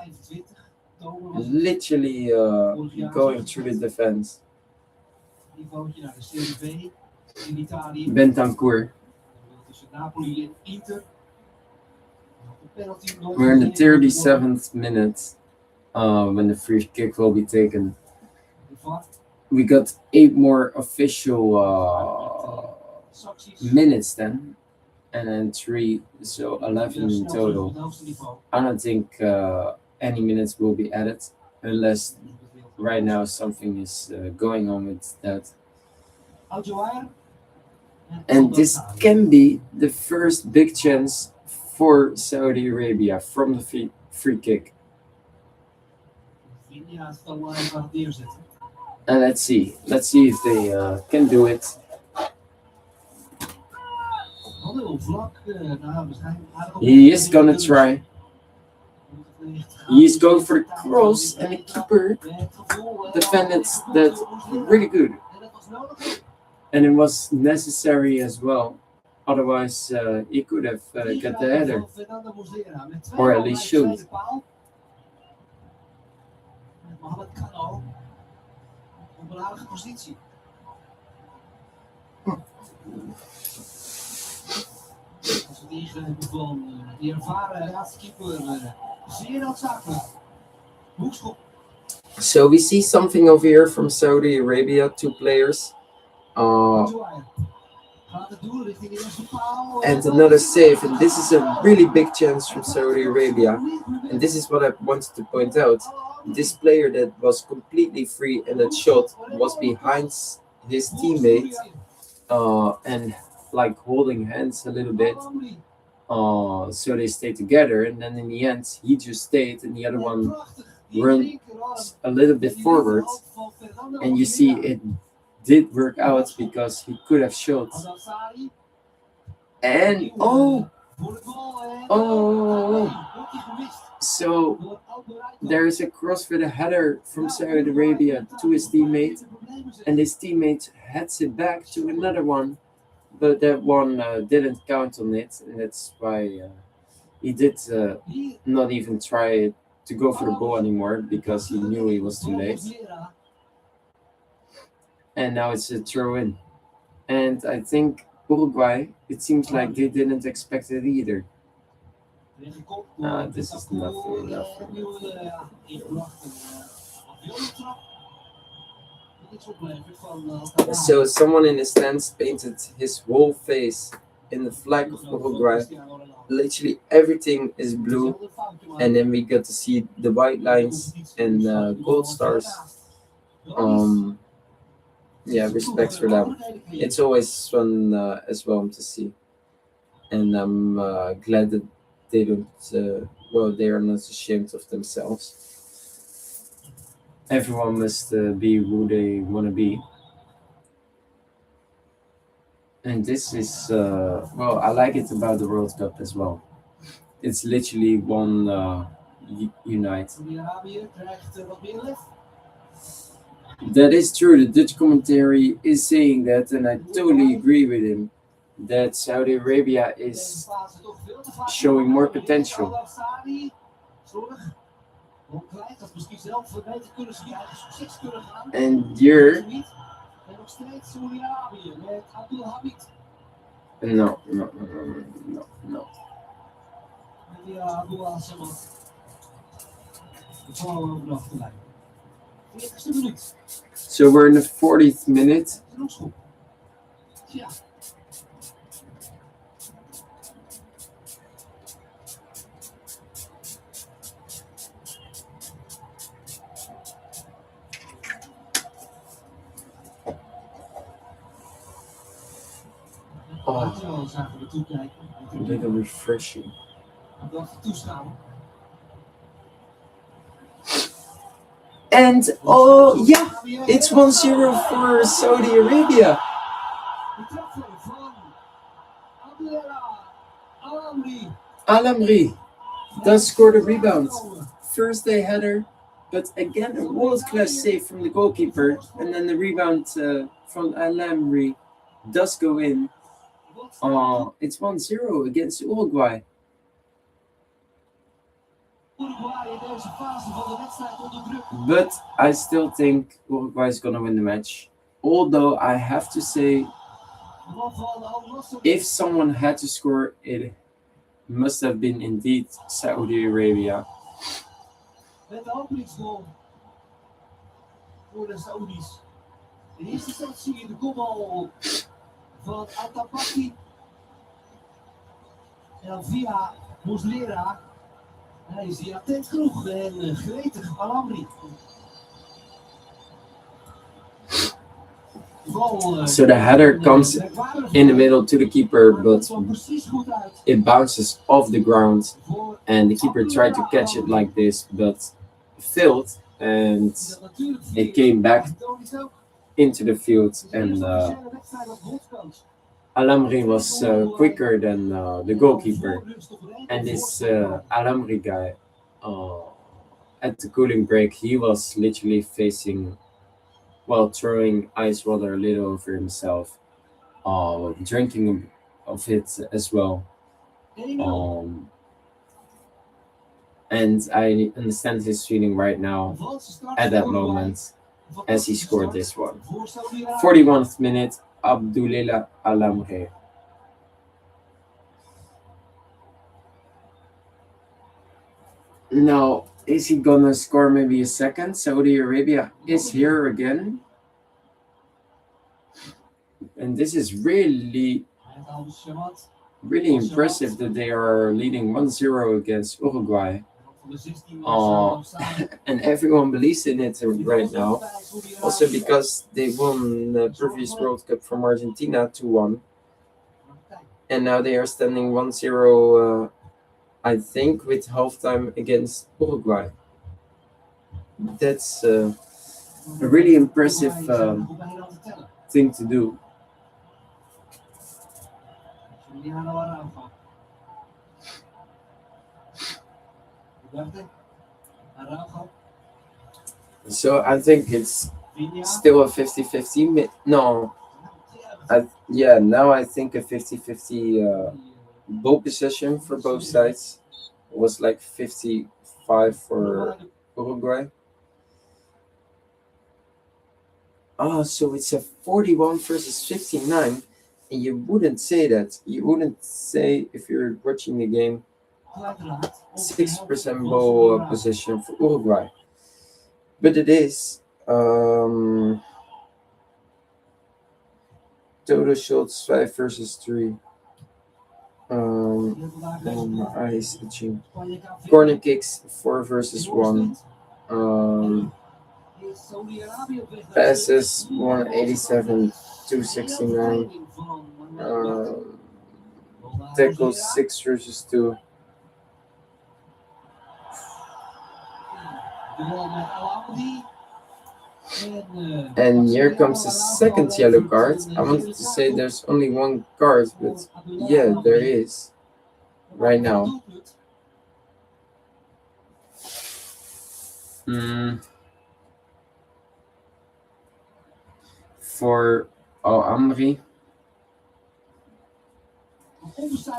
literally going through the defense. Bentancur. We're in the 37th minute. when the free kick will be taken. Wat? We got 8 more official Sancties. minutes then, and then 3, so 11 in total. I don't think any minutes will be added unless right now something is going on with that. And this can be the first big chance for Saudi Arabia from the free kick. And let's see if they can do it. He is gonna try. He's going for the cross, and the keeper defended that really good. And it was necessary as well. Otherwise, he could have got the header, or at least shoot. Mohamed Kano op een aardige positie. Als we die ingrepen van die ervaren laatste keeper zeer noodzakelijk. Hoekschop. So we see something over here from Saudi Arabia, 2 players. And another save, and this is a really big chance from Saudi Arabia. And this is what I wanted to point out. This player that was completely free and that shot was behind his teammate and like holding hands a little bit. So they stayed together, and then in the end he just stayed and the other one ran a little bit forward, and you see it did work out because he could have shot. And so there's a cross for the header from Saudi Arabia to his teammate, and his teammate heads it back to another one, but that one didn't count on it, and that's why he did not even try to go for the ball anymore because he knew he was too late. And now it's a throw in. And I think Uruguay, it seems like they didn't expect it either. This is nothing. So someone in the stands painted his whole face in the flag of Uruguay. Literally everything is blue, and then we get to see the white lines and gold stars. Yeah, respects for them. It's always fun as well to see, and I'm glad that they don't. They are not ashamed of themselves. Everyone must be who they want to be, and this is I like it about the World Cup as well. It's literally one unite. That is true. The Dutch commentary is saying that, and I totally agree with him, that Saudi Arabia is showing more potential. And here, no. So we're in the 40th minute. A little refreshing. And it's 1-0 for Saudi Arabia. Al-Amri does score the rebound. First day header, but again a world-class save from the goalkeeper, and then the rebound from Al-Amri does go in. It's 1-0 against Uruguay. But I still think Uruguay is going to win the match. Although I have to say, if someone had to score, it must have been indeed Saudi Arabia. Met de openingsgoal voor de Saoedi's. In eerste instantie de kopbal van Atapaki. En dan via Muslera. Hij is hier attent genoeg en gretig Alambri. So the header comes in the middle to the keeper, but it bounces off the ground, and the keeper tried to catch it like this, but failed, and it came back into the field, and Alamri was quicker than the goalkeeper, and this Alamri guy, at the cooling break, he was literally facing, while throwing ice water a little over himself, drinking of it as well. And I understand his feeling right now at that moment as he scored this one. 41th minute, Abdulillah Alamre. Now, is he gonna score maybe a second? Saudi Arabia is here again. And this is really impressive that they are leading 1-0 against Uruguay. And everyone believes in it right now. Also because they won the previous World Cup from Argentina 2-1. And now they are standing 1-0, I think, with halftime against Uruguay. That's a really impressive thing to do. So I think it's still a 50-50. No, now I think a 50-50 ball possession for both sides. It was like 55 for Uruguay. Oh, so it's a 41 versus 59. And you wouldn't say that. You wouldn't say, if you're watching the game, 6% ball possession for Uruguay. But it is. Total shots 5 versus 3. My eyes itching. Corner kicks 4 versus 1. Passes 187, 269. Tackles 6 versus 2. And here comes the second yellow card. I wanted to say there's only one card, but yeah, there is right now. For Amri.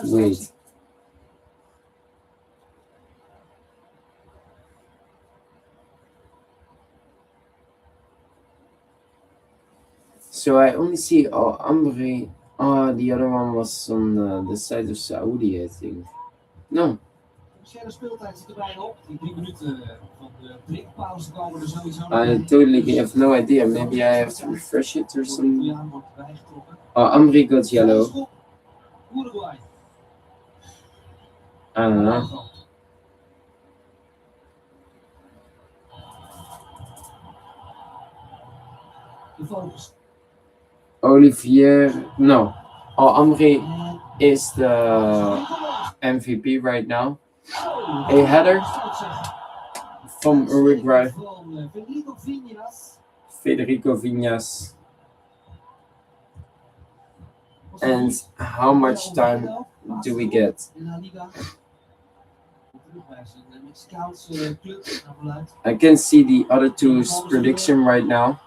Wait. So I only see Amri. The other one was on the side of Saudi, I think. No. I totally have no idea. Maybe I have to refresh it or something. Amri got yellow. I don't know. Olivier, no. Amri is the MVP right now. A header from Uruguay. Federico Viñas. And how much time do we get? I can see the other two's prediction right now.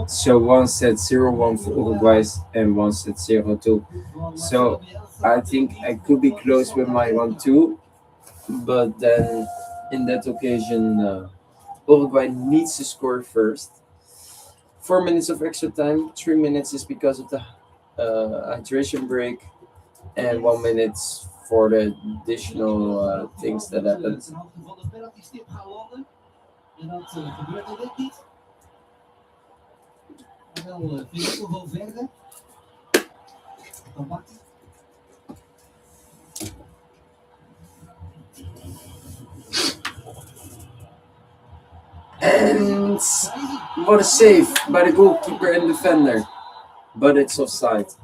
So one said 0-1 for Uruguay and one said 0-2. So I think I could be close with my 1-2, but then in that occasion, Uruguay needs to score first. 4 minutes of extra time, 3 minutes is because of the hydration break, and 1 minute for the additional things that happened. Ten hoogte van de penalty stip gaan landen. En dat gebeurt er net niet. En wel Filipe Valverde. Dan pakt hij. And what a save by the goalkeeper and defender. But it's offside.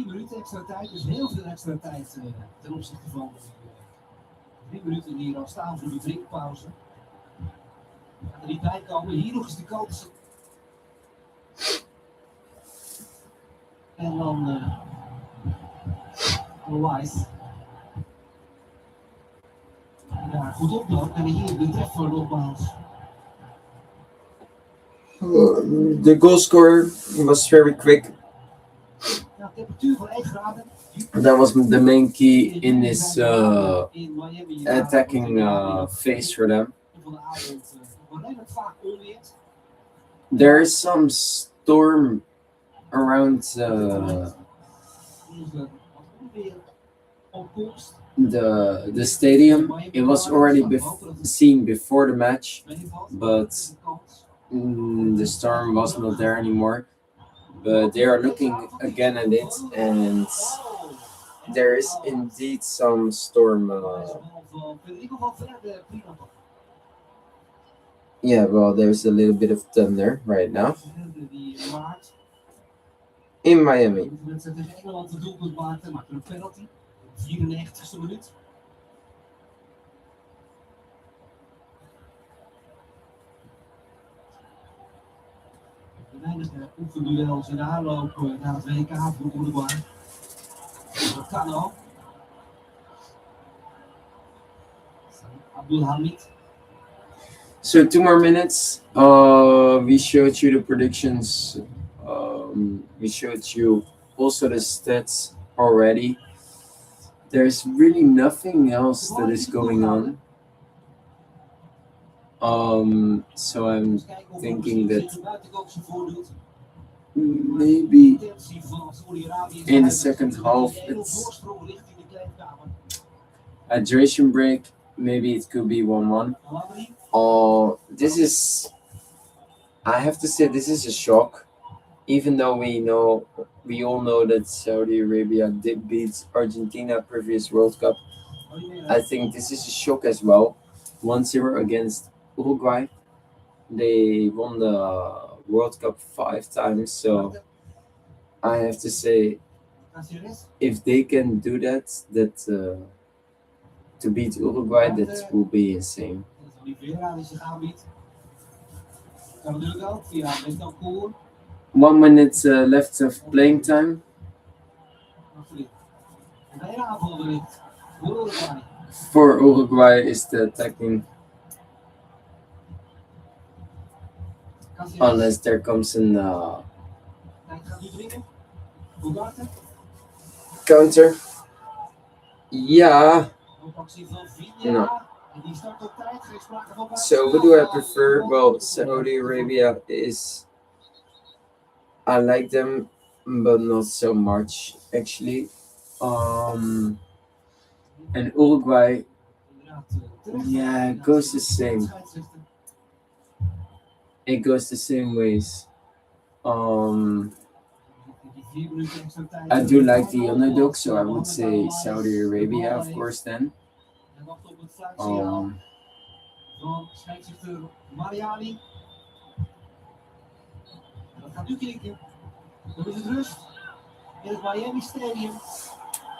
Minuten extra tijd, dus heel veel extra tijd ten opzichte van 3 minuten die hier al staan voor de drinkpauze. Gaat er niet bij komen. Hier nog eens de kans. En dan Wise. Ja, goed oploop en hier de treffer nogmaals. The goal scorer was very quick. Ja, temperatuur van 1 graden. That was the main key in this attacking phase for them. There is some storm around the stadium. It was already seen before the match, but the storm was not there anymore. But they are looking again at it, and there is indeed some storm. Yeah, well, there's a little bit of thunder right now in Miami. Weinige oefenduels in de aanloop naar het WK voor Uruguay. Dat kan al. Abdulhamid. So 2 more minutes. We showed you the predictions. We showed you also the stats already. There's really nothing else that is going on. So I'm thinking that maybe in the second half it's hydration break. Maybe it could be 1-1. This is, I have to say, this is a shock. Even though we all know that Saudi Arabia did beat Argentina previous World Cup, I think this is a shock as well. 1-0 against Uruguay. They won the World Cup 5 times, so I have to say, if they can do that to beat Uruguay, that will be insane. 1 minute left of playing time. For Uruguay is the attacking. Unless there comes an counter. Yeah. No. So who do I prefer? Well, Saudi Arabia is, I like them, but not so much actually. And Uruguay, yeah, it goes the same. It goes the same ways. I do like the underdog, so I would say Saudi Arabia, of course, then.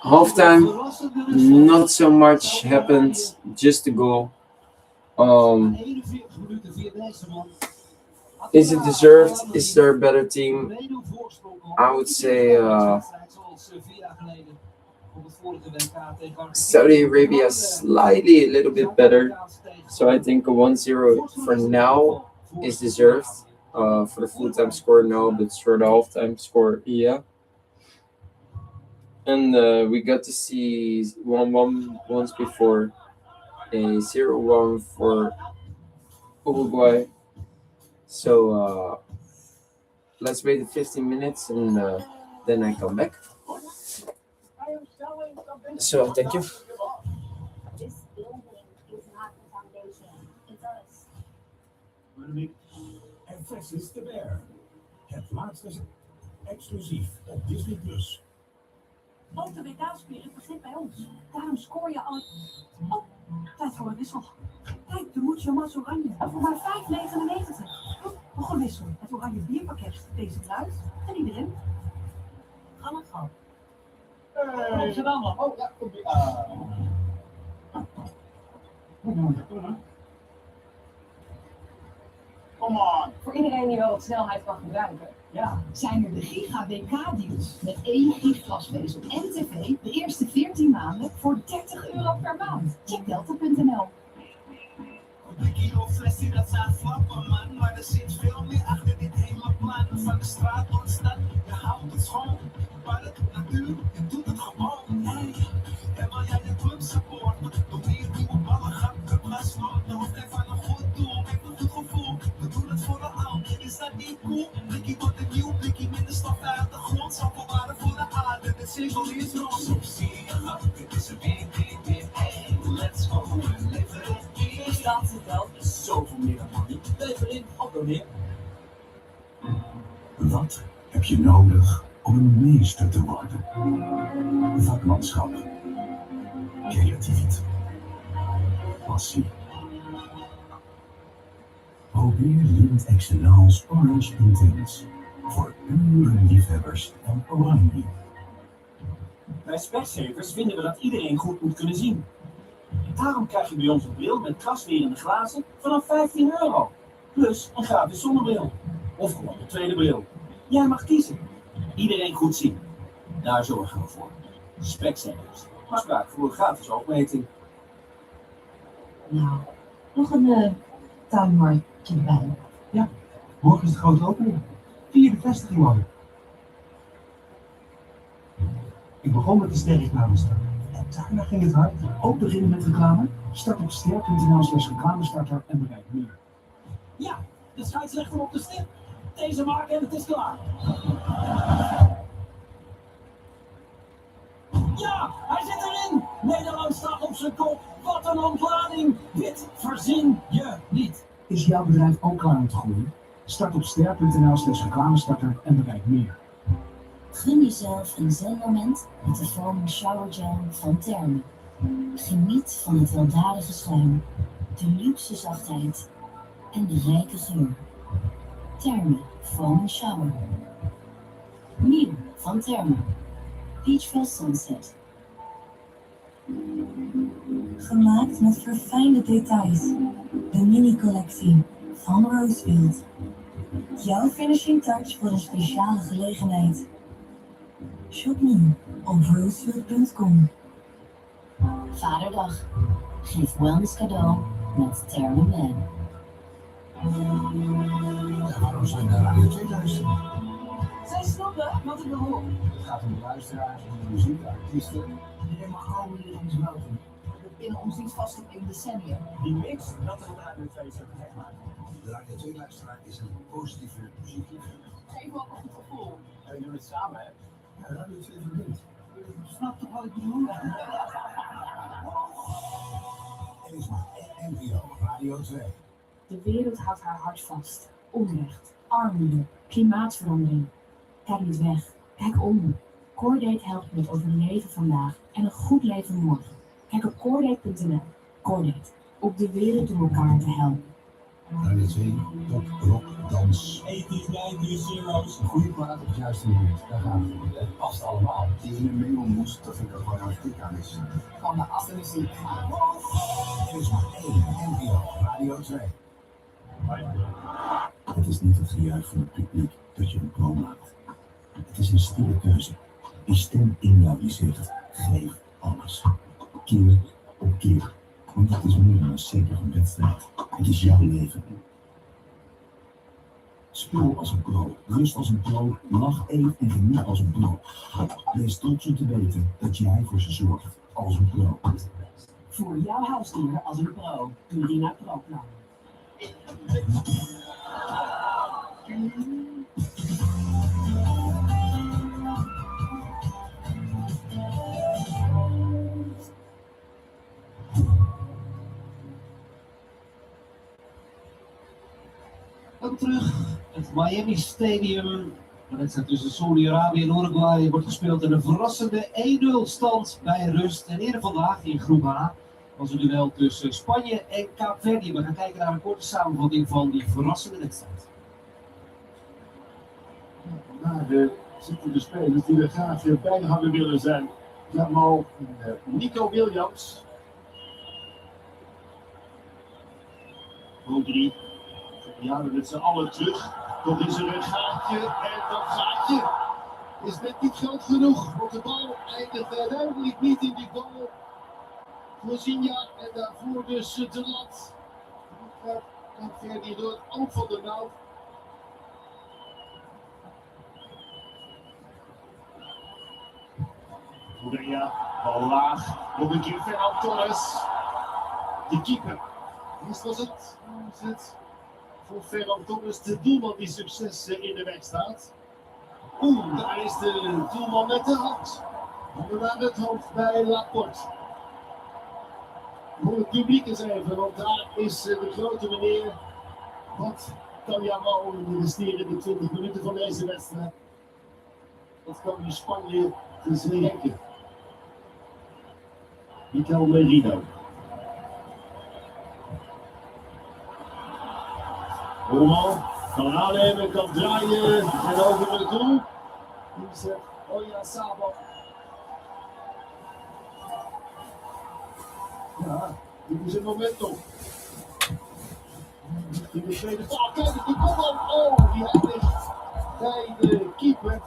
Halftime, not so much happened, just a goal. Is it deserved? Is there a better team? I would say Saudi Arabia slightly a little bit better. So I think a 1-0 for now is deserved. For the full-time score, no, but for the half-time score, yeah. And we got to see 1-1 once before, a 0-1 for Uruguay. So let's wait 15 minutes and then I come back. So thank you. This building is not the foundation. It's us. En Francis de Bear. Het laatste exclusief op Disney+. Ook de WK-spirit begint bij ons. Daarom scoor je al... Oh, tijd voor een wissel. Kijk, de Mucho Mas Oranje. Voor maar €5,99. Nog een wissel. Het oranje bierpakket. Deze bruid. En iedereen. Ga maar gauw. Gedaan man. Oh ja, kom Come on. Voor iedereen die wel wat snelheid kan gebruiken. Ja. Zijn er de Giga WK-deals met 1 gig glasvezel en tv de eerste 14 maanden voor €30 per maand. Check delta.nl. De kilo-flesje dat zijn flappen man, maar er zit veel meer achter dit hele plan. Van de straat tot de stad, je houdt het schoon. Maar het natuur, je doet het gewoon. Hey. En wil jij de club supporten, door meer nieuwe ballen gaat cup gaan sloten. Of kijk van een goed doel, met een goed gevoel. We doen het voor de oude, is dat niet cool? Blikkie wordt een nieuw blikkie, minder stof uit de grond. Zoveel waarde voor de aarde, de cirkel is rond. Zo zie je gang, dit is een weer. Hey, let's go, leven het weer. Staatsgeld is zoveel meer dan money. Lever in, op door meer. Wat heb je nodig om een meester te worden? Vakmanschap, creativiteit, passie. Probeer Lint Excellence Orange Intense voor pure liefhebbers van oranje. Bij Specsavers vinden we dat iedereen goed moet kunnen zien. Daarom krijg je bij ons een bril met kraswerende glazen vanaf €15. Plus een gratis zonnebril. Of gewoon een tweede bril. Jij mag kiezen. Iedereen goed zien. Daar zorgen we voor. Specsavers. Afspraak voor een gratis oogmeting. Nou, nog een tuinmarktje erbij. Morgen is de grote opening. 4e vestiging man. Ik begon met de sterreclamestar. En daarna ging het hard. Ook beginnen met reclame. Start op ster.nl/reclamestarter en bereik meer. Ja, de scheidsrechter op de stip. Deze maken en het is klaar. Ja, hij zit erin. Nederland staat op zijn kop. Wat een ontlading. Dit verzin je niet. Is jouw bedrijf ook klaar om te groeien? Start op ster.nl/reclamestarter en bereik meer. Gun jezelf een zenmoment met de foam shower gel van Therme. Geniet van het weldadige schuim, de luxe zachtheid en de rijke geur. Therme foam shower. Nieuw van Therme. Peachful Sunset. Gemaakt met verfijnde details. De mini-collectie van Rosefield. Jouw finishing touch voor een speciale gelegenheid. Shop nu op rosefield.com. Vaderdag. Geef wellness cadeau met Therme Man. Ja, waarom zou je naar Radio 2 luisteren? Zij snappen wat ik wil horen. Het gaat om de luisteraars, om de muziek, de artiesten. Die helemaal gewoon hier ons melden. We pinnen ons niet vast op een decennium. Die mix, dat is wat Radio 2 zo gek maakt. De Radio 2 luisteraar is een positieve muziekliefhebber. Geef me ook nog een gevoel. En we doen het samen, hè? Ja, Radio 2 verbindt. Snap toch wat ik bedoel? Er is maar één NPO, Radio 2. De wereld houdt haar hart vast. Onrecht, armoede, klimaatverandering. Kijk niet weg, kijk om. Coordate helpt met overleven vandaag en een goed leven morgen. Kijk op coordate.nl. Coordate, op de wereld om elkaar te helpen. Radio 2, pop, rock, dans. 80s, 90s, zeros. Een goede plaat op het juiste moment, daar gaan we. Het past allemaal. Die in een mail moest, dat vind ik ook wel hartstikke aan is. Van de achtermuziek. Er is maar één NPO, Radio 2. Het is niet het gejuich van het publiek dat je een pro maakt. Het is een stille keuze. Die stem in jou die zegt, geef alles. Keer op keer. Want het is meer dan een zeker een wedstrijd. Het is jouw leven. Speel als een pro, rust als een pro, lach even en geniet als een pro. Wees trots om te weten dat jij voor ze zorgt als een pro. Voor jouw huisdier als een pro. Purina Pro Plan. Dan terug het Miami Stadium. De wedstrijd tussen Saudi-Arabië en Uruguay wordt gespeeld in een verrassende 1-0 stand bij rust. En eerder vandaag in groep H was een duel tussen Spanje en Kaapverdië. We gaan kijken naar een korte samenvatting van die verrassende wedstrijd. Vandaag zitten de spelers die er graag bij hadden willen zijn. Jamal en Nico Williams. Rodri. Ja, met z'n allen terug. Toch is er een gaatje. En dat gaatje is net niet groot genoeg. Want de bal eindigt uiteindelijk niet in die goal. Voorzinja en daarvoor dus de lat. Dan ver die door het oog van de naald. Korea, bal laag. Nog een keer Ferran Torres. De keeper. Is het voor Ferran Torres de doelman die succes in de weg staat? Daar is de doelman met de hand. Onder aan het hoofd bij Laporte. Voor het publiek eens even, want daar is de grote meneer. Wat kan Jamal in de resterende 20 minuten van deze wedstrijd? Wat kan die Spanje verzweken? Mikel Merino. Roman kan aannemen, kan draaien en over het doel. Die zegt Oya Sabo. Ja, dit is een momentum. In de tweede paal, kijk eens, die kopbal. Oh, die eindigt bij de keeper.